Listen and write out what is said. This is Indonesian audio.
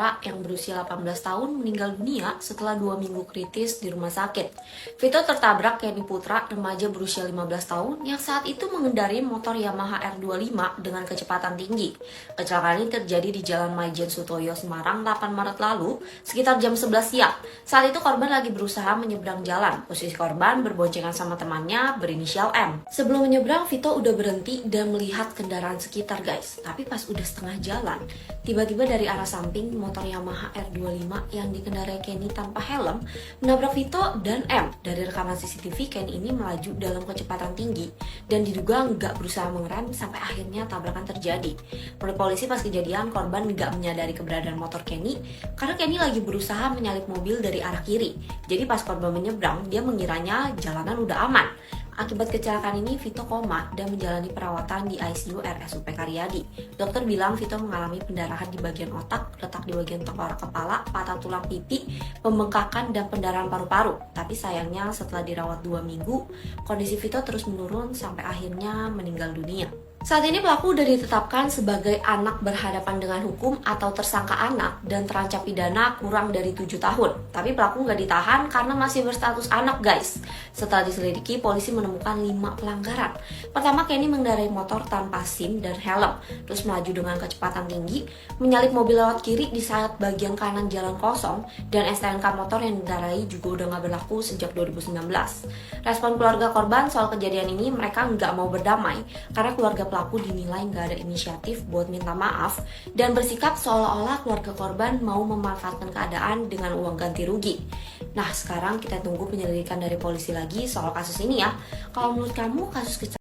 Putra yang berusia 18 tahun meninggal dunia setelah 2 minggu kritis di rumah sakit. Vito tertabrak Kenny Putra, remaja berusia 15 tahun yang saat itu mengendarai motor Yamaha R25 dengan kecepatan tinggi. Kecelakaan ini terjadi di Jalan Maijen Sutoyo, Semarang, 8 Maret lalu, sekitar jam 11 siang. Saat itu korban lagi berusaha menyeberang jalan. Posisi korban berboncengan sama temannya berinisial M. Sebelum menyeberang, Vito udah berhenti dan melihat kendaraan sekitar, guys. Tapi pas udah setengah jalan, tiba-tiba dari arah samping motor Yamaha R25 yang dikendarai Kenny tanpa helm menabrak Vito dan M. Dari rekaman CCTV, Kenny ini melaju dalam kecepatan tinggi dan diduga nggak berusaha mengerem sampai akhirnya tabrakan terjadi. Menurut polisi, pas kejadian korban nggak menyadari keberadaan motor Kenny karena Kenny lagi berusaha menyalip mobil dari arah kiri. Jadi pas korban menyeberang, dia mengiranya jalanan udah aman. Akibat kecelakaan ini, Vito koma dan menjalani perawatan di ICU RSUP Karyadi. Dokter bilang Vito mengalami pendarahan di bagian otak, retak di bagian tengkorak kepala, patah tulang pipi, pembengkakan, dan pendarahan paru-paru. Tapi sayangnya setelah dirawat 2 minggu, kondisi Vito terus menurun sampai akhirnya meninggal dunia. Saat ini pelaku sudah ditetapkan sebagai anak berhadapan dengan hukum atau tersangka anak dan terancam pidana kurang dari 7 tahun. Tapi pelaku nggak ditahan karena masih berstatus anak, guys. Setelah diselidiki, polisi menemukan 5 pelanggaran. Pertama, Kenny mengendarai motor tanpa SIM dan helm, terus melaju dengan kecepatan tinggi, menyalip mobil lewat kiri di saat bagian kanan jalan kosong, dan STNK motor yang dikendarai juga udah nggak berlaku sejak 2019. Respon keluarga korban soal kejadian ini, mereka nggak mau berdamai karena keluarga pelaku dinilai nggak ada inisiatif buat minta maaf dan bersikap seolah-olah keluarga korban mau memanfaatkan keadaan dengan uang ganti rugi. Nah, sekarang kita tunggu penyelidikan dari polisi lagi soal kasus ini ya. Kalau menurut kamu kasus kecelakaan